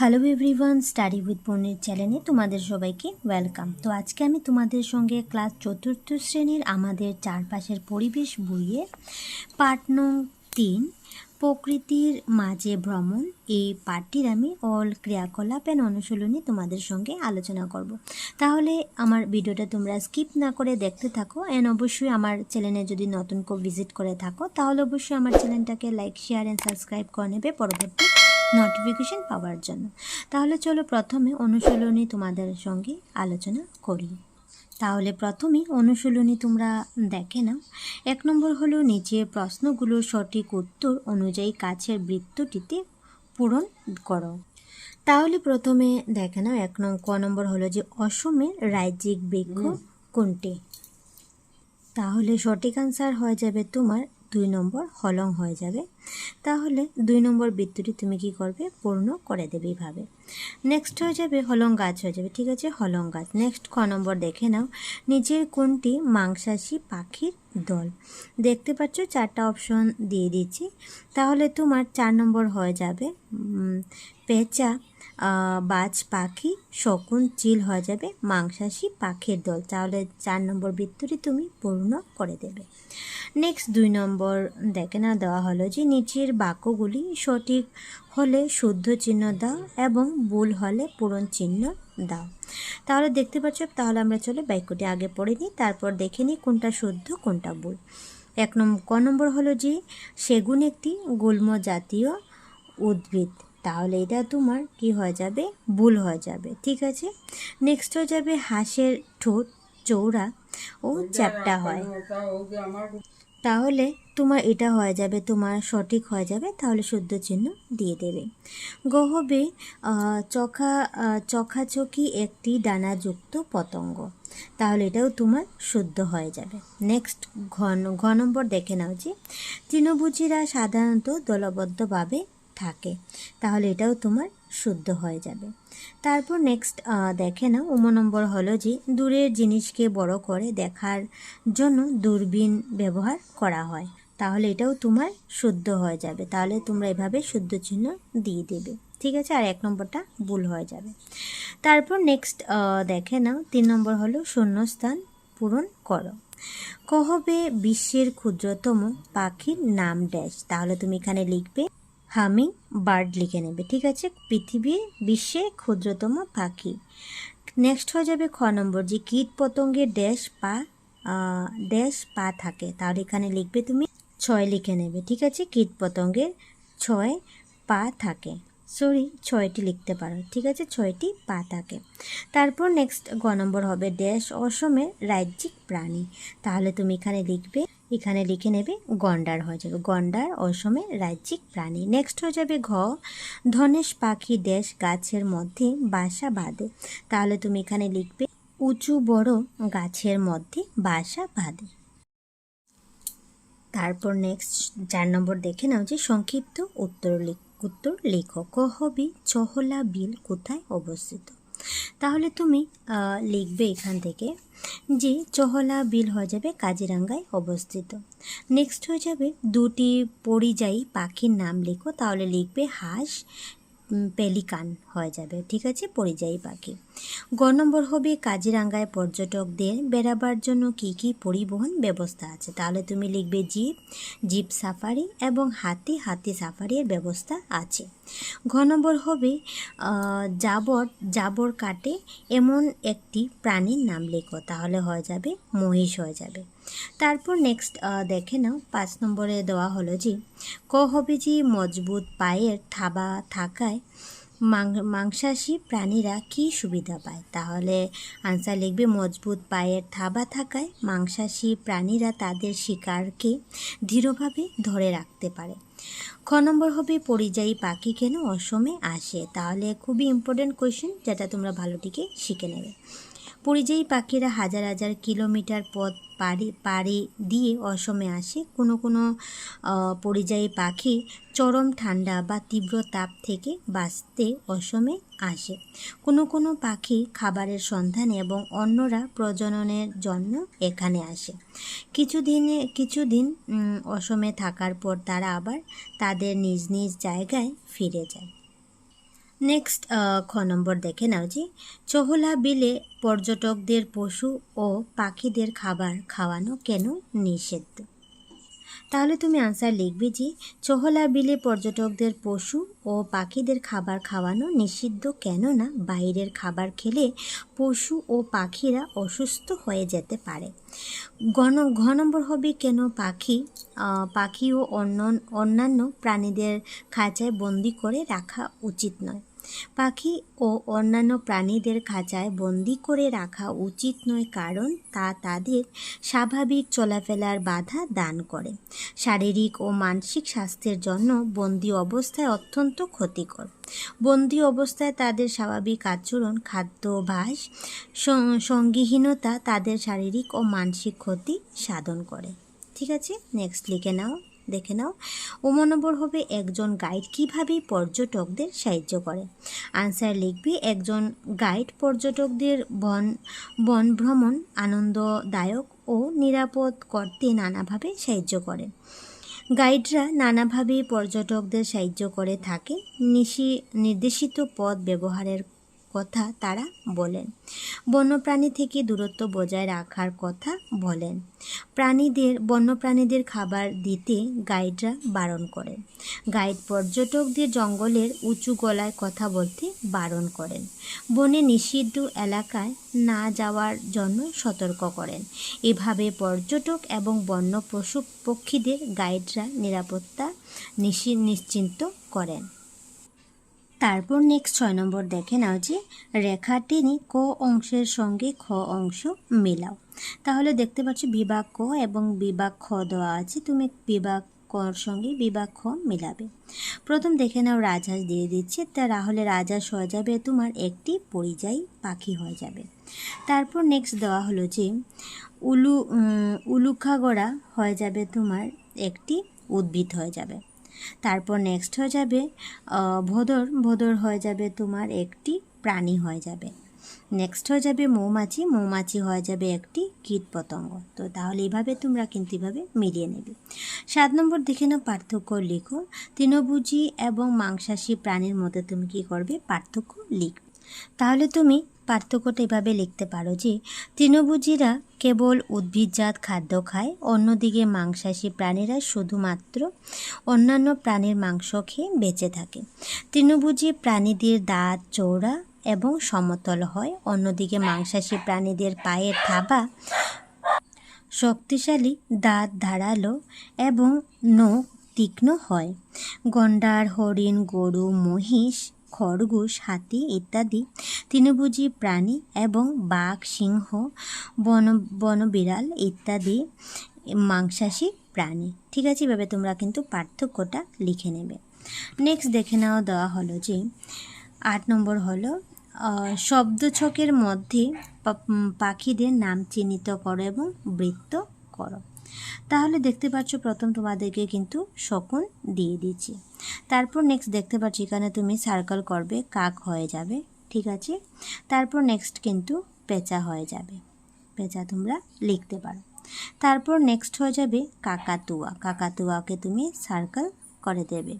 Hello everyone, study with পূর্ণির চ্যানেলে তোমাদের সবাইকে ওয়েলকাম। তো আজকে আমি তোমাদের সঙ্গে ক্লাস 4th শ্রেণীর আমাদের চারপাশের পরিবেশ বইয়ের পাঠ নং 3 প্রকৃতির মাঝে ভ্রমণ এই পাঠটির আমি অল ক্রিয়াকলাপ এন্ড অনুশীলনী তোমাদের সঙ্গে আলোচনা করব। তাহলে আমার ভিডিওটা তোমরা স্কিপ না করে দেখতে থাকো। এন্ড অবশ্যই আমার চ্যানেলে যদি নতুন কেউ ভিজিট করে থাকো তাহলে অবশ্যই আমার চ্যানেলটাকে লাইক, শেয়ার এন্ড সাবস্ক্রাইব করে নেবে পরবর্তী নোটিফিকেশন পাওয়ার জন্য। তাহলে চলো প্রথমে অনুশীলনী তোমাদের সঙ্গে আলোচনা করি। তাহলে প্রথমে অনুশীলনী তোমরা দেখে নাও। 1 নম্বর হলো নিচে প্রশ্নগুলোর সঠিক উত্তর অনুযায়ী কাছের বৃত্তটিতে পূরণ করো। তাহলে প্রথমে দেখে নাও ক নম্বর হলো যে অসমের রাজ্যিক বৃক্ষ কোনটি। তাহলে সঠিক আনসার হয়ে যাবে তোমার 2 নম্বর হলং হয়ে যাবে। তাহলে 2 নম্বর বৃত্তটি তুমি কি করবে, পূর্ণ করে দেবে এইভাবে। নেক্সট হয়ে যাবে হলং গাছ হয়ে যাবে, ঠিক আছে, হলং গাছ। নেক্সট খ নম্বর দেখে নাও, নিচের কোনটি মাংসাশী পাখির দল। দেখতে পাচ্ছ 4টা অপশন দিয়ে দিচ্ছি। তাহলে তোমার 4 নম্বর হয়ে যাবে পেঁচা, বাজ পাখি, শকুন, চিল হয়ে যাবে মাংসাশী পাখির দল। তাহলে 4 নম্বর বৃত্তটি তুমি পূর্ণ করে দেবে। নেক্সট 2 নম্বর দেখে না দেওয়া হলো যে নিচের বাক্যগুলি সঠিক হলে শুদ্ধ চিহ্ন দাও এবং ভুল হলে পূরণ চিহ্ন দাও। তাহলে দেখতে পাচ্ছ, তাহলে আমরা চলে বাক্যটি আগে পড়ে নিই, তারপর দেখে নিই কোনটা শুদ্ধ কোনটা ভুল। ক নম্বর হলো যে সেগুন একটি গুল্ম জাতীয় উদ্ভিদ। তাহলে এটা তোমার কি হয়ে যাবে, ভুল হয়ে যাবে, ঠিক আছে। নেক্সট হয়ে যাবে হাঁসের ঠোঁট চৌড়া ও চ্যাপ্টা হয়। তাহলে তোমার এটা হয়ে যাবে, তোমার সঠিক হয়ে যাবে, তাহলে শুদ্ধ চিহ্ন দিয়ে দেবে। গ হবে চখাচকি একটি ডানাযুক্ত পতঙ্গ। তাহলে এটাও তোমার শুদ্ধ হয়ে যাবে। নেক্সট ঘ নম্বর দেখে নাও যে তৃণভোজীরা সাধারণত দলবদ্ধভাবে থাকে। তাহলে এটাও তোমার শুদ্ধ হয়ে যাবে। তারপর নেক্সট দেখে নাও নম্বর হলো যে দূরের জিনিসকে বড় করে দেখার জন্য দূরবীন ব্যবহার করা হয়। তাহলে এটাও তোমার শুদ্ধ হয়ে যাবে। তাহলে তোমরা এভাবে শুদ্ধ চিহ্ন দিয়ে দেবে, ঠিক আছে। আর 1 নম্বরটা ভুল হয়ে যাবে। তারপর নেক্সট দেখে নাও 3 নম্বর হলো শূন্যস্থান পূরণ করো। ক হবে বিশ্বের ক্ষুদ্রতম পাখির নাম ড্যাশ। তাহলে তুমি এখানে লিখবে হামিং বার্ড লিখে নেবে, ঠিক আছে, পৃথিবীর বিশ্বের ক্ষুদ্রতম পাখি। নেক্সট হয়ে যাবে খ নম্বর যে কীট পতঙ্গের ড্যাশ পা থাকে। তাহলে এখানে লিখবে তুমি 6 লিখে নেবে, ঠিক আছে, কীট পতঙ্গের 6 পা থাকে। 6টি লিখতে পারো, ঠিক আছে, 6টি পা থাকে। তারপর নেক্সট গ নম্বর হবে ড্যাশ অসমের রাজ্যিক প্রাণী। তাহলে তুমি এখানে লিখে নেবে গন্ডার হয়ে যাবে, গন্ডার অসমের রাজ্যিক প্রাণী। নেক্সট হয়ে যাবে ঘ ধনেশ পাখি ড্যাশ গাছের মধ্যে বাসা বাঁধে। তাহলে তুমি এখানে লিখবে উঁচু বড় গাছের মধ্যে বাসা বাঁধে। তারপর নেক্সট 4 নম্বর দেখে নাও যে সংক্ষিপ্ত উত্তর লেখো। ক হবে চহলা বিল কোথায় অবস্থিত। তাহলে তুমি লিখবে এখান থেকে যে চহলা বিল হয়ে যাবে কাজিরাঙ্গায় অবস্থিত। নেক্সট হয়ে যাবে 2টি পরিযায়ী পাখির নাম লেখো। তাহলে লিখবে হাঁস, পেলিকান হয়ে যাবে, ঠিক আছে, পরিযায়ী পাখি। গ নম্বর হবে কাজিরাঙ্গায় পর্যটকদের বেড়াবার জন্য কি কি পরিবহন ব্যবস্থা আছে। তাহলে তুমি লিখবে জিপ সাফারি এবং হাতি সাফারির ব্যবস্থা আছে। ঘ নম্বর হবে জাবর কাটে এমন একটি প্রাণীর নাম লেখো। তাহলে হয়ে যাবে মহিষ হয়ে যাবে। তারপর নেক্সট দেখে নাও 5 নম্বরে দেওয়া হলো যে ক হবে যে মজবুত পায়ের থাবা থাকায় মাংসাশী প্রাণীরা কি সুবিধা পায়। তাহলে আনসার লিখবে মজবুত পায়ের থাবা থাকায় মাংসাশী প্রাণীরা তাদের শিকারকে দৃঢ়ভাবে ধরে রাখতে পারে। খ নম্বর হবে পরিযায়ী পাখি কেন অসমে আসে। তাহলে খুবই ইম্পর্টেন্ট কোয়েশ্চেন, যেটা তোমরা ভালোটিকে শিখে নেবে। পরিযায়ী পাখিরা হাজার হাজার কিলোমিটার পথ পাড়ি দিয়ে অসমে আসে। কোনো পরিযায়ী পাখি চরম ঠান্ডা বা তীব্র তাপ থেকে বাঁচতে অসমে আসে। কোনো পাখি খাবারের সন্ধানে এবং অন্যরা প্রজননের জন্য এখানে আসে। কিছুদিন অসমে থাকার পর তারা আবার তাদের নিজ নিজ জায়গায় ফিরে যায়। নেক্সট খ নম্বর দেখে নাও যে চহলা বিলে পর্যটকদের পশু ও পাখিদের খাবার খাওয়ানো কেন নিষিদ্ধ। তাহলে তুমি আনসার লিখবে যে চহলা বিলে পর্যটকদের পশু ও পাখিদের খাবার খাওয়ানো নিষিদ্ধ, কেননা বাইরের খাবার খেলে পশু ও পাখিরা অসুস্থ হয়ে যেতে পারে। ঘ নম্বর হবে কেন পাখি ও অন্যান্য প্রাণীদের খাঁচায় বন্দি করে রাখা উচিত নয়। পাখি ও অন্যান্য প্রাণীদের খাঁচায় বন্দি করে রাখা উচিত নয়, কারণ তা তাদের স্বাভাবিক চলাফেরার বাধা দান করে। শারীরিক ও মানসিক স্বাস্থ্যের জন্য বন্দি অবস্থায় অত্যন্ত ক্ষতিকর। বন্দি অবস্থায় তাদের স্বাভাবিক আচরণ, খাদ্যাভ্যাস, সঙ্গীহীনতা তাদের শারীরিক ও মানসিক ক্ষতি সাধন করে। ঠিক আছে, নেক্সট দেখে নাও। নম্বর হবে একজন গাইড কিভাবে পর্যটকদের সাহায্য করে। আনসার লিখবে একজন গাইড পর্যটকদের বন ভ্রমণ আনন্দদায়ক ও নিরাপদ করতে নানাভাবে সাহায্য করে। গাইডরা নানাভাবে পর্যটকদের সাহায্য করে থাকে। নির্দেশিত পথ ব্যবহারের কথা তারা বলেন। বন্যপ্রাণী থেকে দূরত্ব বজায় রাখার কথা বলেন। বন্যপ্রাণীদের খাবার দিতে গাইডরা বারণ করেন। গাইড পর্যটকদের জঙ্গলের উঁচু গলায় কথা বলতে বারণ করেন। বনে নিষিদ্ধ এলাকায় না যাওয়ার জন্য সতর্ক করেন। এভাবে পর্যটক এবং বন্য পশু পক্ষীদের গাইডরা নিরাপত্তা নিশ্চিন্ত করেন। তারপর নেক্সট 6 নম্বর দেখে নাও যে রেখা টেনে ক অংশের সঙ্গে খ অংশ মেলাও। তাহলে দেখতে পাচ্ছ বিভাগ ক এবং বিভাগ খ দেওয়া আছে, তুমি বিভাগ কর সঙ্গে বিভাগ খ মেলাবে। প্রথম দেখে নাও রাজহাঁস দিয়ে দিচ্ছে, তাহলে রাজহাঁস হয়ে যাবে তোমার একটি পরিযায়ী পাখি হয়ে যাবে। তারপর নেক্সট দেওয়া হলো যে উলুখাগড়া হয়ে যাবে তোমার একটি উদ্ভিদ হয়ে যাবে। তারপর নেক্সট হয়ে যাবে ভোঁদর হয়ে যাবে তোমার একটি প্রাণী হয়ে যাবে। নেক্সট হয়ে যাবে মৌমাছি হয়ে যাবে একটি কীটপতঙ্গ। তো তাহলে এইভাবে তোমরা কিন্তু এভাবে মিলিয়ে নেবে। 7 নম্বর দেখে নাও পার্থক্য লিখো। তৃণভোজী এবং মাংসাশী প্রাণীর মধ্যে তুমি কি করবে, পার্থক্য লিখবে। তাহলে তুমি পার্থক্যটা এভাবে লিখতে পারো যে তৃণভোজীরা কেবল উদ্ভিদজাত খাদ্য খায়, অন্যদিকে মাংসাশী প্রাণীরা শুধুমাত্র অন্যান্য প্রাণীর মাংস খেয়ে বেঁচে থাকে। তৃণভোজী প্রাণীদের দাঁত চওড়া এবং সমতল হয়, অন্যদিকে মাংসাশী প্রাণীদের পায়ের থাবা শক্তিশালী, দাঁত ধারালো এবং নখ তীক্ষ্ণ হয়। গন্ডার, হরিণ, গরু, মহিষ, খরগোশ, হাতি ইত্যাদি তৃণভোজী প্রাণী এবং বাঘ, সিংহ, বনবিড়াল ইত্যাদি মাংসাশী প্রাণী। ঠিক আছে, এভাবে তোমরা কিন্তু পার্থক্যটা লিখে নেবে। নেক্সট দেখে নেওয়া দেওয়া হলো যে 8 নম্বর হলো শব্দছকের মধ্যে পাখিদের নাম চিহ্নিত করো এবং বৃত্ত করো। তাহলে দেখতে পাচ্ছ প্রথম তোমাদেরকে কিন্তু শকুন দিয়ে দিচ্ছি। তারপর নেক্সট দেখতে পাচ্ছ এখানে তুমি সার্কেল করবে, কাক হয়ে যাবে। ঠিক আছে, তারপর নেক্সট কিন্তু পেঁচা হয়ে যাবে, পেঁচা তোমরা লিখতে পারো। তারপর নেক্সট হয়ে যাবে কাকাতুয়াকে তুমি সার্কেল করে দেবে।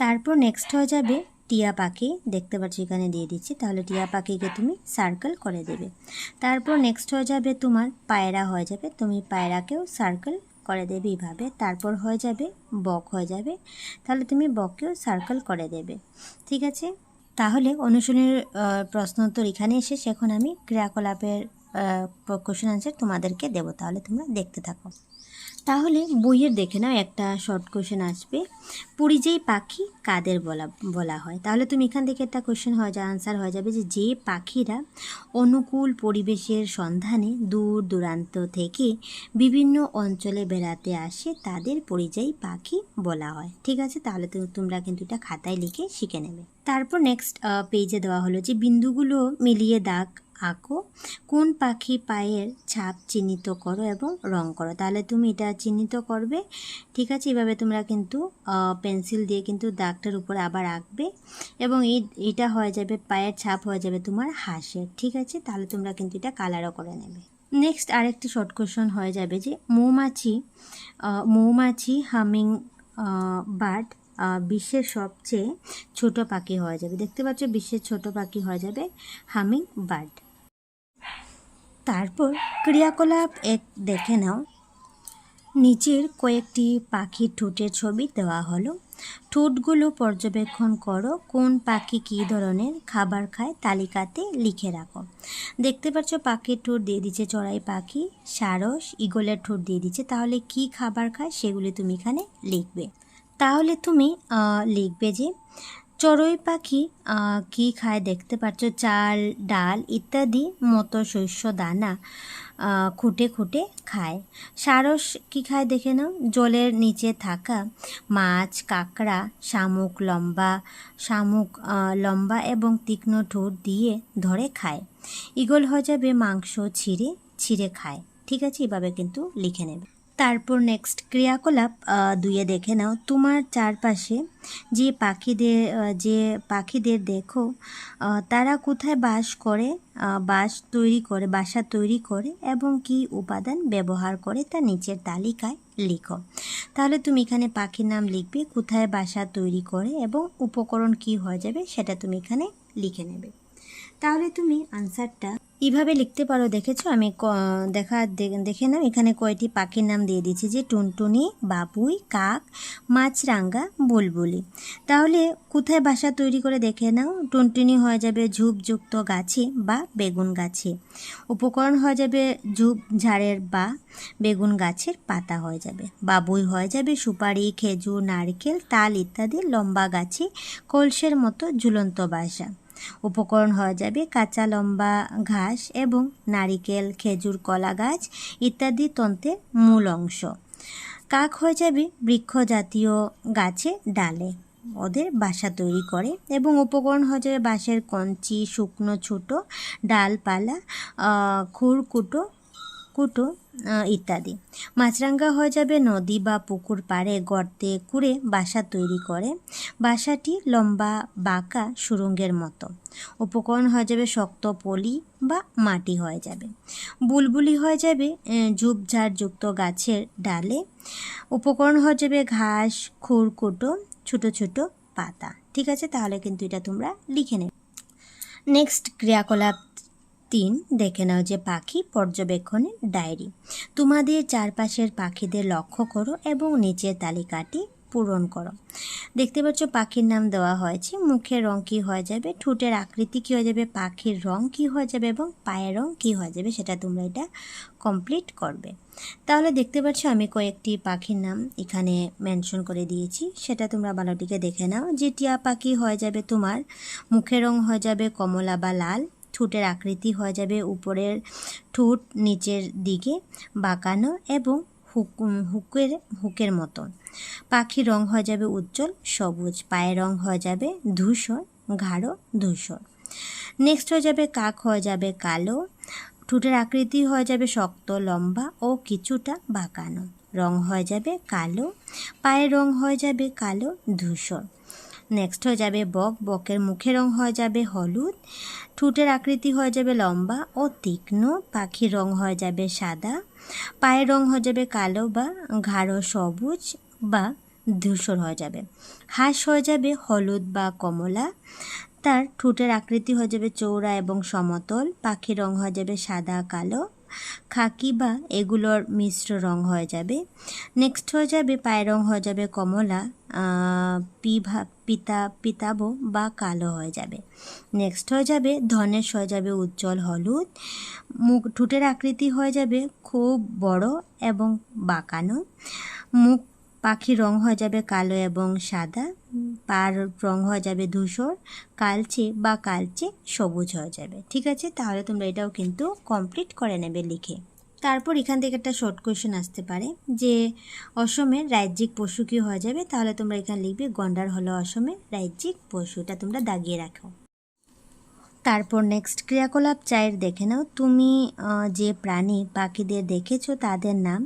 তারপর নেক্সট হয়ে যাবে টিয়া পাখি, দেখতে পাচ্ছ এখানে দিয়ে দিচ্ছি, তাহলে টিয়া পাখিকে তুমি সার্কেল করে দেবে। তারপর নেক্সট হয়ে যাবে তোমার পায়রা হয়ে যাবে, তুমি পায়রাকেও সার্কেল করে দেবে এইভাবে। তারপর হয়ে যাবে বক হয়ে যাবে, তাহলে তুমি বককেও সার্কেল করে দেবে। ঠিক আছে, তাহলে অনুশীলনের প্রশ্নোত্তর এখানে শেষ। এখন আমি ক্রিয়াকলাপের কোশ্চেন আনসার তোমাদেরকে দেবো, তাহলে তোমরা দেখতে থাকো। তাহলে বইয়ের দেখে নাও একটা শর্ট কোশ্চেন আসবে, পরিযায়ী পাখি কাদের বলা হয়। তাহলে তুমি এখান থেকে একটা কোশ্চেন আনসার হয়ে যাবে যে পাখিরা অনুকূল পরিবেশের সন্ধানে দূর দূরান্ত থেকে বিভিন্ন অঞ্চলে বেড়াতে আসে তাদের পরিযায়ী পাখি বলা হয়। ঠিক আছে, তাহলে তোমরা কিন্তু এটা খাতায় লিখে শিখে নেবে। তারপর নেক্সট পেজে দেওয়া হলো যে বিন্দুগুলো মিলিয়ে দাগ আঁকো, কোন পাখি পায়ের ছাপ চিহ্নিত করো এবং রং করো। তাহলে তুমি এটা চিহ্নিত করবে। ঠিক আছে, এভাবে তোমরা কিন্তু পেন্সিল দিয়ে কিন্তু দাগটার উপরে আবার আঁকবে এবং এটা হয়ে যাবে পায়ের ছাপ হয়ে যাবে তোমার হাঁসের। ঠিক আছে, তাহলে তোমরা কিন্তু এটা কালারও করে নেবে। নেক্সট আরেকটি শর্ট কোশ্চেন হয়ে যাবে যে মৌমাছি হামিং বার্ড বিশ্বের সবচেয়ে ছোট পাখি হয়ে যাবে। দেখতে পাচ্ছ বিশ্বের ছোট পাখি হয়ে যাবে হামিং বার্ড। তারপর ক্রিয়াকলাপ 1 দেখে নাও। নিচের কয়েকটি পাখির ঠোঁটের ছবি দেওয়া হলো। ঠোঁটগুলো পর্যবেক্ষণ করো, কোন পাখি কী ধরনের খাবার খায় তালিকাতে লিখে রাখো। দেখতে পাচ্ছ পাখির ঠোঁট দিয়ে দিচ্ছে চড়াই পাখি, সারস, ঈগলের ঠোঁট দিয়ে দিচ্ছে। তাহলে কি খাবার খায় সেগুলি তুমি এখানে লিখবে। তাহলে তুমি লিখবে যে চড়ুই পাখি কি খায়। দেখতে পাচ্ছ চাল, ডাল ইত্যাদি মতো শস্য দানা খুঁটে খুঁটে খায়। সারস কি খায় দেখে নাও। জলের নিচে থাকা মাছ, কাঁকড়া, শামুক লম্বা এবং তীক্ষ্ণ ঠোঁট দিয়ে ধরে খায়। ঈগল হয়ে যাবে মাংস ছিঁড়ে ছিঁড়ে খায়। ঠিক আছে, এভাবে কিন্তু লিখে নেবে। তারপর নেক্সট ক্রিয়াকলাপ 2 দেখে নাও। তোমার চারপাশে যে পাখিদের দেখো তারা কোথায় বাসা তৈরি করে এবং কি উপাদান ব্যবহার করে তা নিচের তালিকায় লিখো। তাহলে তুমি এখানে পাখির নাম লিখবে, কোথায় বাসা তৈরি করে এবং উপকরণ কি হয়ে যাবে সেটা তুমি এখানে লিখে নেবে। তাহলে তুমি আনসারটা এইভাবে লিখতে পারো। দেখেছো আমি দেখে নাও এখানে কয়টি পাখির নাম দিয়ে দিয়েছি, যে টুনটুনি, বাবুই, কাক, মাছরাঙা, বুলবুলি। তাহলে কোথায় বাসা তৈরি করে দেখে নাও। টুনটুনি হয়ে যাবে ঝোপযুক্ত গাছে বা বেগুন গাছে। উপকরণ হয়ে যাবে ঝোপঝাড়ের বা বেগুন গাছের পাতা হয়ে যাবে। বাবুই হয়ে যাবে সুপারি, খেজুর, নারকেল, তাল ইত্যাদি লম্বা গাছে কলসের মতো ঝুলন্ত বাসা। উপকরণ হয়ে যাবে কাঁচা লম্বা ঘাস এবং নারিকেল, খেজুর, কলা গাছ ইত্যাদি তন্ত্রের মূল অংশ। কাক হয়ে যাবে বৃক্ষ জাতীয় গাছে ডালে ওদের বাসা তৈরি করে এবং উপকরণ হয়ে যাবে বাঁশের কঞ্চি, শুকনো ছোটো ডালপালা, কুটো ইত্যাদি। মাছরাঙা হয়ে যাবে নদী বা পুকুর পাড়ে গর্তে কুড়ে বাসা তৈরি করে। বাসাটি লম্বা বাঁকা সুড়ঙ্গের মতো। উপকরণ হয়ে যাবে শক্ত পলি বা মাটি হয়ে যাবে। বুলবুলি হয়ে যাবে ঝোপঝাড়যুক্ত গাছের ডালে। উপকরণ হয়ে যাবে ঘাস, কুটো ছোট ছোট পাতা। ঠিক আছে, তাহলে কিন্তু এটা তোমরা লিখে নেবে। নেক্সট ক্রিয়াকলাপ 3 দেখে নাও, যে পাখি পর্যবেক্ষণের ডায়েরি। তোমাদের চারপাশের পাখিদের লক্ষ্য করো এবং নিচের তালিকাটি পূরণ করো। দেখতে পাচ্ছ পাখির নাম দেওয়া হয়েছে, মুখের রং কী হয়ে যাবে, ঠোঁটের আকৃতি কী হয়ে যাবে, পাখির রং কী হয়ে যাবে এবং পায়ের রং কী হয়ে যাবে সেটা তোমরা এটা কমপ্লিট করবে। তাহলে দেখতে পাচ্ছ আমি কয়েকটি পাখির নাম এখানে মেনশন করে দিয়েছি, সেটা তোমরা ভালোটিকে দেখে নাও। যে টিয়া পাখি হয়ে যাবে তোমার মুখের রং হয়ে যাবে কমলা বা লাল। ঠোঁটের আকৃতি হয়ে যাবে উপরের ঠোঁট নিচের দিকে বাঁকানো এবং হুকের মতো। পাখির রং হয়ে যাবে উজ্জ্বল সবুজ। পায়ের রং হয়ে যাবে ধূসর, গাঢ় ধূসর। নেক্সট হয়ে যাবে কাক হয়ে যাবে কালো। ঠোঁটের আকৃতি হয়ে যাবে শক্ত, লম্বা ও কিছুটা বাঁকানো। রং হয়ে যাবে কালো। পায়ের রং হয়ে যাবে কালো ধূসর। নেক্সট হয়ে যাবে বকের মুখের রং হয়ে যাবে হলুদ। ঠোঁটের আকৃতি হয়ে যাবে লম্বা ও তীক্ষ্ণ। পাখির রং হয়ে যাবে সাদা। পায়ের রং হয়ে যাবে কালো বা গাঢ় সবুজ বা ধূসর হয়ে যাবে। হাঁস হয়ে যাবে হলুদ বা কমলা। তার ঠোঁটের আকৃতি হয়ে যাবে চৌড়া এবং সমতল। পাখির রং হয়ে যাবে সাদা, কালো, খাকি বা এগুলোর মিশ্র রং হয়ে যাবে। নেক্সট হয়ে যাবে পায়ের রং হয়ে যাবে কমলা, পিতাব বা কালো হয়ে যাবে। নেক্সট হয়ে যাবে ধনেশ হয়ে যাবে উজ্জ্বল হলুদ। ঠোঁটের আকৃতি হয়ে যাবে খুব বড় এবং বাঁকানো। পাখির রং হয়ে যাবে কালো এবং সাদা। পার রং হয়ে যাবে ধূসর, কালচে সবুজ হয়ে যাবে। ঠিক আছে, তাহলে তোমরা এটাও কিন্তু কমপ্লিট করে নেবে লিখে। তারপর এখান থেকে একটা শর্ট কোয়েশ্চেন আসতে পারে, যে অসমের রাজ্যিক পশু কী হয়ে যাবে। তাহলে তোমরা এখানে লিখবে গন্ডার হলো অসমের রাজ্যিক পশু। এটা তোমরা দাগিয়ে রাখো। তারপর নেক্সট ক্রিয়াকলাপ 4 দেখে নাও। তুমি যে প্রাণী পাখিদের দেখেছো তাদের নাম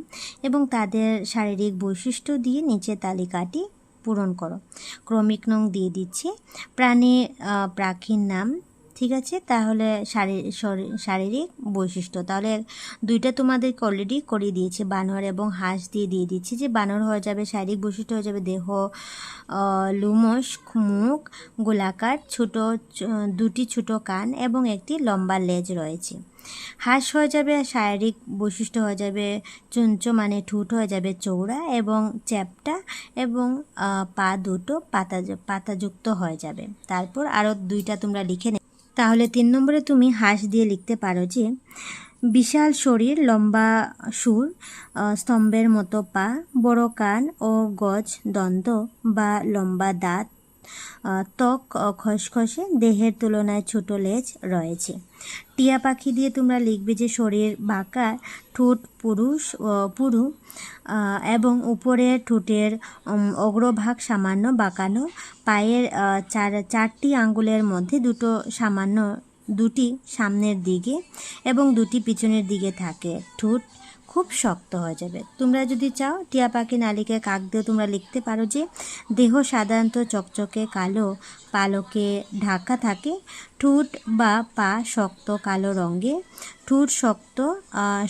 এবং তাদের শারীরিক বৈশিষ্ট্য দিয়ে নিচে তালিকাটি পূরণ করো। ক্রমিক নং দিয়ে দিচ্ছে। পাখির নাম ঠিক আছে, তাহলে শারীরিক বৈশিষ্ট্য, তাহলে দুইটা তোমাদেরকে অলরেডি করিয়ে দিয়েছি, বানর এবং হাঁস দিয়ে দিচ্ছি। যে বানর হয়ে যাবে শারীরিক বৈশিষ্ট্য হয়ে যাবে দেহ লোমশ, মুখ গোলাকার, দুটি ছোট কান এবং একটি লম্বা লেজ রয়েছে। হাঁস হয়ে যাবে শারীরিক বৈশিষ্ট্য হয়ে যাবে চুঞ্চ মানে ঠোঁট হয়ে যাবে চৌড়া এবং চ্যাপ্টা এবং পা দুটো পাতাযুক্ত হয়ে যাবে। তারপর আরও দুইটা তোমরা লিখে নে। তাহলে 3 নম্বরে তুমি হাঁস দিয়ে লিখতে পারো যে বিশাল শরীর, লম্বা সুর, স্তম্ভের মতো পা, বড় কান ও গজ দন্ত বা লম্বা দাঁত, ত্বক খসখসে, দেহের তুলনায় ছোট লেজ রয়েছে। টিয়া পাখি দিয়ে তোমরা লিখবে যে শরীর বাঁকা, ঠোঁট পুরু এবং উপরের ঠোঁটের অগ্রভাগ সামান্য বাঁকানো, পায়ের চারটি আঙ্গুলের মধ্যে দুটি সামনের দিকে এবং দুটি পিছনের দিকে থাকে, ঠোঁট খুব শক্ত হয়ে যাবে। তোমরা যদি চাও টিয়া পাখি না লিখে কাক দিয়ে তোমরা লিখতে পারো যে দেহ সাধারণত চকচকে কালো পালকে ঢাকা থাকে, ঠোঁট বা পা শক্ত কালো রঙে, ঠোঁট শক্ত,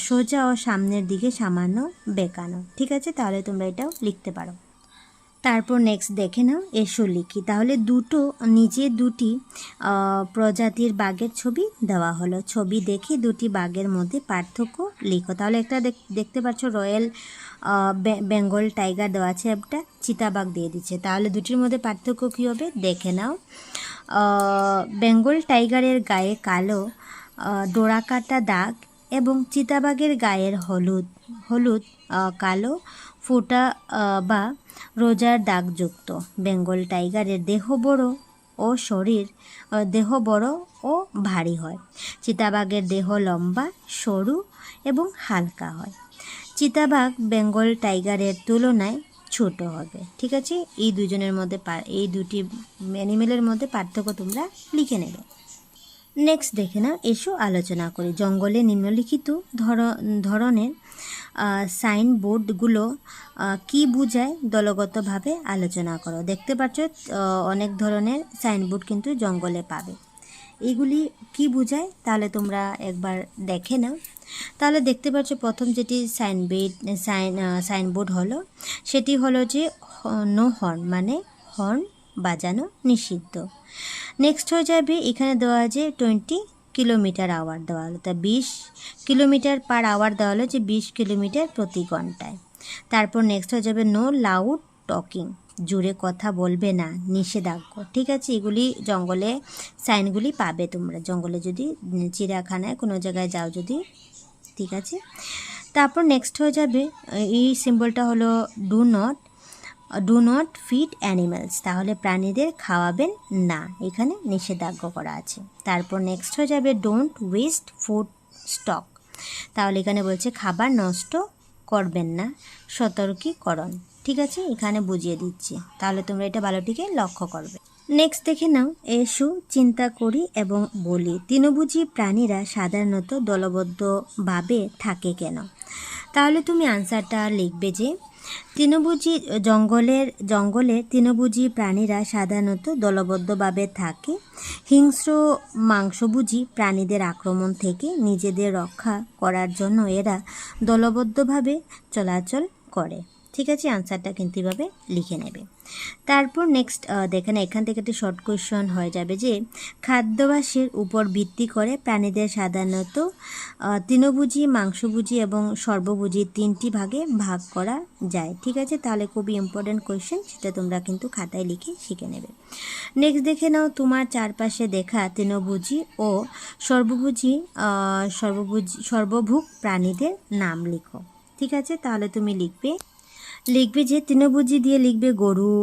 সোজা ও সামনের দিকে সামান্য বেঁকানো। ঠিক আছে, তাহলে তোমরা এটাও লিখতে পারো। তারপর নেক্সট দেখে নাও, এসো লিখি। তাহলে নিচে দুটি প্রজাতির বাঘের ছবি দেওয়া হলো। ছবি দেখে দুটি বাঘের মধ্যে পার্থক্য লিখো। তাহলে একটা দেখতে পাচ্ছ রয়্যাল বেঙ্গল টাইগার দেওয়া আছে, একটা চিতাবাঘ দিয়ে দিচ্ছে। তাহলে দুটির মধ্যে পার্থক্য কী হবে দেখে নাও। বেঙ্গল টাইগারের গায়ে কালো ডোরাকাটা দাগ এবং চিতাবাঘের গায়ের হলুদ কালো ফোঁটা বা রোজার দাগযুক্ত। বেঙ্গল টাইগারের দেহ বড় ও ভারী হয়। চিতাবাঘের দেহ লম্বা, সরু এবং হালকা হয়। চিতাবাঘ বেঙ্গল টাইগারের তুলনায় ছোট হবে। ঠিক আছে, এই দুটি অ্যানিমেলের মধ্যে পার্থক্য তোমরা লিখে নেবে। নেক্সট দেখে নাও, এসো আলোচনা করি। জঙ্গলে নিম্নলিখিত ধরনের সাইনবোর্ডগুলো কি বোঝায় দলগতভাবে আলোচনা করো। দেখতে পাচ্ছ অনেক ধরনের সাইনবোর্ড কিন্তু জঙ্গলে পাবে। এগুলি কি বোঝায় তাহলে তোমরা একবার দেখে নাও। তাহলে দেখতে পাচ্ছ প্রথম যেটি সাইনবোর্ড হলো সেটি হলো যে নো হর্ন মানে হর্ন বাজানো নিষিদ্ধ। নেক্সট হয়ে যাবে এখানে দেওয়া আছে 20 কিলোমিটার আওয়ার দেওয়া হলো, তা 20 কিলোমিটার পার আওয়ার দেওয়া হলো যে 20 কিলোমিটার প্রতি ঘন্টায়। তারপর নেক্সট হয়ে যাবে নো লাউড টকিং, জোরে কথা বলবে না, নিষেধাজ্ঞা। ঠিক আছে, এগুলি জঙ্গলে সাইনগুলি পাবে তোমরা জঙ্গলে যদি চিড়িয়াখানায় কোনো জায়গায় যাও যদি। ঠিক আছে, তারপর নেক্সট হয়ে যাবে এই সিম্বলটা হলো ডু নট ফিড অ্যানিমালস, তাহলে প্রাণীদের খাওয়াবেন না, এখানে নিষেধাজ্ঞা করা আছে। তারপর নেক্সট হয়ে যাবে ডোন্ট ওয়েস্ট ফুড স্টক, তাহলে এখানে বলছে খাবার নষ্ট করবেন না, সতর্কীকরণ। ঠিক আছে, এখানে বুঝিয়ে দিচ্ছি, তাহলে তোমরা এটা ভালোটিকে লক্ষ্য করবে। নেক্সট দেখে নাও, এসো চিন্তা করি এবং বলি তৃণভোজী প্রাণীরা সাধারণত দলবদ্ধভাবে থাকে কেন। তাহলে তুমি আনসারটা লিখবে যে জঙ্গলে তৃণভোজী প্রাণীরা সাধারণত দলবদ্ধভাবে থাকে। হিংস্র মাংসভোজী প্রাণীদের আক্রমণ থেকে নিজেদের রক্ষা করার জন্য এরা দলবদ্ধভাবে চলাচল করে। ঠিক আছে, আনসারটা কিন্তু এভাবে লিখে নেবে। তারপর নেক্সট দেখেন এখান থেকে একটি শর্ট কোয়েশ্চন হয়ে যাবে যে খাদ্যাভ্যাসের উপর ভিত্তি করে প্রাণীদের সাধারণত তৃণভোজী, মাংসভোজী এবং সর্বভোজী 3টি ভাগে ভাগ করা যায়। ঠিক আছে, তাহলে খুবই ইম্পর্টেন্ট কোয়েশ্চেন, সেটা তোমরা কিন্তু খাতায় লিখে শিখে নেবে। নেক্সট দেখে নাও, তোমার চারপাশে দেখা তৃণভোজী ও সর্বভোগ প্রাণীদের নাম লিখো। ঠিক আছে, তাহলে তুমি লিখবে যে তৃণভোজী দিয়ে লিখবে গরু,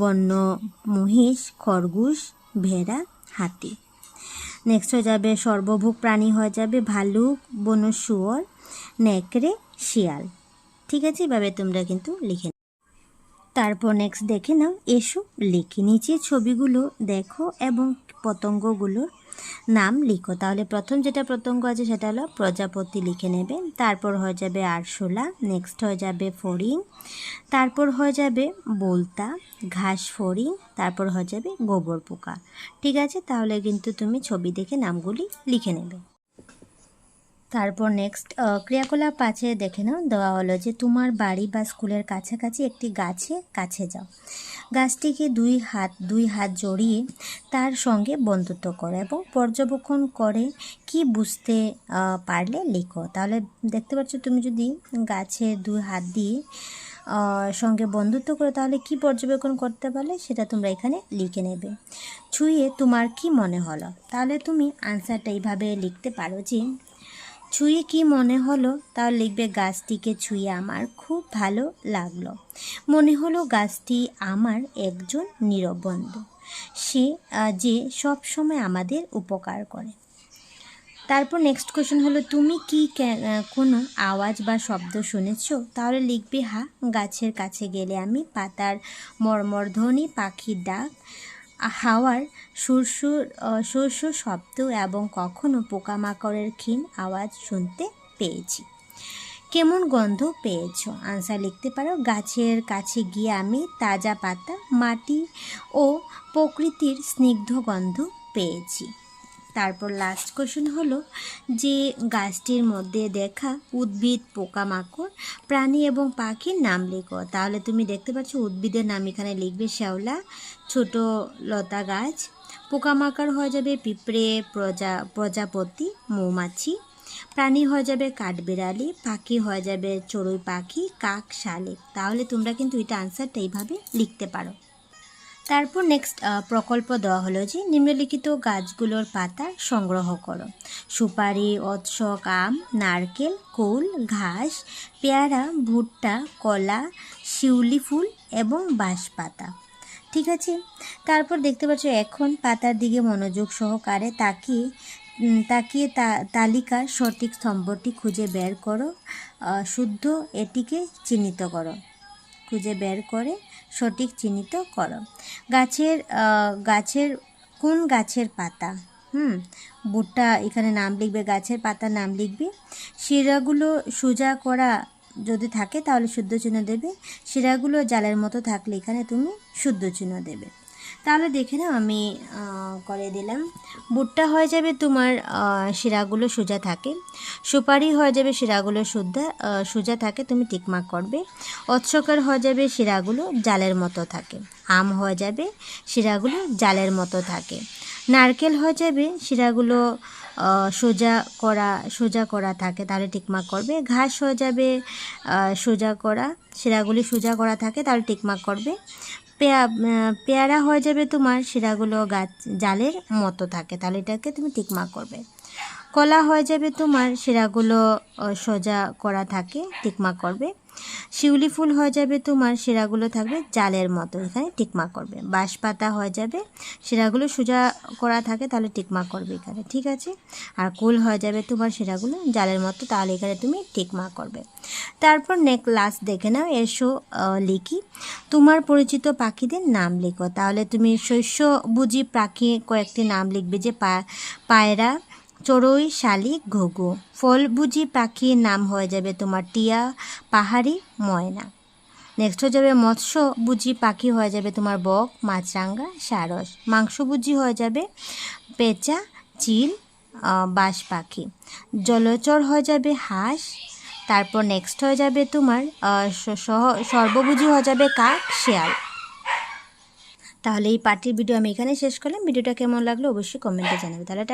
বন্য মহিষ, খরগোশ, ভেড়া, হাতি। নেক্সট হয়ে যাবে সর্বভোগ প্রাণী হয়ে যাবে ভালুক, বন্য শুয়োর, নেকড়ে, শিয়াল। ঠিক আছে, এভাবে তোমরা কিন্তু লিখে নাও। তারপর নেক্সট দেখে নাও, এসো লিখি। নিচে ছবিগুলো দেখো এবং পতঙ্গগুলোর নাম লিখো। তাহলে প্রথম যেটা প্রত্যঙ্গ আছে সেটা হলো প্রজাপতি লিখে নেবে, তারপর হয়ে যাবে আরশোলা, নেক্সট হয়ে যাবে ফড়িং, তারপর হয়ে যাবে বলতা, ঘাস ফড়িং, তারপর হয়ে যাবে গোবর পোকা। ঠিক আছে, তাহলে কিন্তু তুমি ছবি দেখে নামগুলি লিখে নেবে। তারপর নেক্সট ক্রিয়াকলাপ 5 দেখে নাও, দেওয়া হলো যে তোমার বাড়ি বা স্কুলের কাছাকাছি একটি গাছের কাছে যাও, গাছটিকে দুই হাত জড়িয়ে তার সঙ্গে বন্ধুত্ব করো এবং পর্যবেক্ষণ করে কি বুঝতে পারলে লিখো। তাহলে দেখতে পাচ্ছ তুমি যদি গাছে 2 হাত দিয়ে সঙ্গে বন্ধুত্ব করো তাহলে কি পর্যবেক্ষণ করতে পারলে সেটা তোমরা এখানে লিখে নেবে। ছুঁয়ে তোমার কি মনে হলো, তাহলে তুমি আনসারটা এইভাবে লিখতে পারো যে ছুঁয়ে কি মনে হলো, তাহলে লিখবে গাছটিকে ছুঁয়ে আমার খুব ভালো লাগলো, মনে হলো গাছটি আমার একজন নীরব বন্ধু, সে যে সব সময় আমাদের উপকার করে। তারপর নেক্সট কোশ্চেন হলো তুমি কি কোনো আওয়াজ বা শব্দ শুনেছো, তাহলে লিখবে হ্যাঁ, গাছের কাছে গেলে আমি পাতার মর্মর ধ্বনি, পাখির ডাক, হাওয়ার সুরসুর শব্দ এবং কখনো পোকামাকড়ের ক্ষীণ আওয়াজ শুনতে পেয়েছি। কেমন গন্ধ পেয়েছো, আনসার লিখতে পারো গাছের কাছে গিয়ে আমি তাজা পাতা, মাটি ও প্রকৃতির স্নিগ্ধ গন্ধ পেয়েছি। তারপর লাস্ট কোশ্চেন হলো যে গাছটির মধ্যে দেখা উদ্ভিদ, পোকামাকড়, প্রাণী এবং পাখির নাম লেখো। তাহলে তুমি দেখতে পাচ্ছ উদ্ভিদের নাম এখানে লিখবে শ্যাওলা, ছোট লতা গাছ, পোকামাকড় হয়ে যাবে পিঁপড়ে, প্রজাপতি, মৌমাছি, প্রাণী হয়ে যাবে কাঠবিড়ালি, পাখি হয়ে যাবে চড়ুই পাখি, কাক, শালিক। তাহলে তোমরা কিন্তু এটা আনসারটা এইভাবে লিখতে পারো। তারপর নেক্সট প্রকল্প দেওয়া হলো যে নিম্নলিখিত গাছগুলোর পাতা সংগ্রহ করো, সুপারি, অশ্বক, আম, নারকেল, কুল, ঘাস, পেয়ারা, ভুট্টা, কলা, শিউলি ফুল এবং বাঁশপাতা। ঠিক আছে, তারপর দেখতে পাচ্ছ এখন পাতার দিকে মনোযোগ সহকারে তাকিয়ে তালিকার সঠিক স্তম্ভটি খুঁজে বের করো, শুদ্ধ এটিকে চিহ্নিত করো, খুঁজে বের করে সঠিক চিহ্নিত করো। গাছের কোন গাছের পাতা, ভুট্টা এখানে নাম লিখবে, গাছের পাতার নাম লিখবে, শিরাগুলো সোজা করা যদি থাকে তাহলে শুদ্ধ চিহ্ন দেবে, শিরাগুলো জালের মতো থাকলে এখানে তুমি শুদ্ধ চিহ্ন দেবে। তাহলে দেখে নাও আমি করে দিলাম। ভুট্টা হয়ে যাবে তোমার শিরাগুলো সোজা থাকে, সুপারি হয়ে যাবে শিরাগুলো সোজা থাকে, তুমি টিকমার্ক করবে। অশ্বকের হয়ে যাবে শিরাগুলো জালের মতো থাকে, আম হয়ে যাবে শিরাগুলো জালের মতো থাকে, নারকেল হয়ে যাবে শিরাগুলো সোজা করা থাকে, তাহলে টিকমার্ক করবে। ঘাস হয়ে যাবে শিরাগুলি সোজা করা থাকে, তাহলে টিকমার্ক করবে। পেয়ারা হয়ে যাবে তোমার শিরাগুলো জালের মতো থাকে, তাহলে এটাকে তুমি টিকমার্ক করবে। কলা হয়ে যাবে তোমার শিরাগুলো সোজা করা থাকে, টিকমার্ক করবে। শিউলি ফুল হয়ে যাবে তোমার শিরাগুলো থাকবে জালের মতো, এখানে টিকমার্ক করবে। বাঁশপাতা হয়ে যাবে শিরাগুলো সোজা করা থাকে, তাহলে টিকমার্ক করবে এখানে। ঠিক আছে, আর কুল হয়ে যাবে তোমার শিরাগুলো জালের মতো, তাহলে এখানে তুমি টিকমার্ক করবে। তারপর লাস্ট দেখে নাও, এসো লিখি তোমার পরিচিত পাখিদের নাম লিখো। তাহলে তুমি শস্যভোজী পাখি কয়েকটি নাম লিখবে, যে পায়রা, চড়ুই, শালিক, ঘুঘু। ফলভোজী পাখির নাম হয়ে যাবে তোমার টিয়া, পাহাড়ি, ময়না। নেক্সট হয়ে যাবে মৎস্যভোজী পাখি হয়ে যাবে তোমার বক, মাছরাঙা, সারস। মাংসভোজী হয়ে যাবে পেঁচা, চিল, বাজ পাখি। জলচর হয়ে যাবে হাঁস। তারপর নেক্সট হয়ে যাবে তোমার সর্বভোজী হয়ে যাবে কাক, শেয়াল। তাহলে এই পার্টির ভিডিও আমি এখানে শেষ করলাম। ভিডিওটা কেমন লাগলো অবশ্যই কমেন্টে জানাবে। তাহলে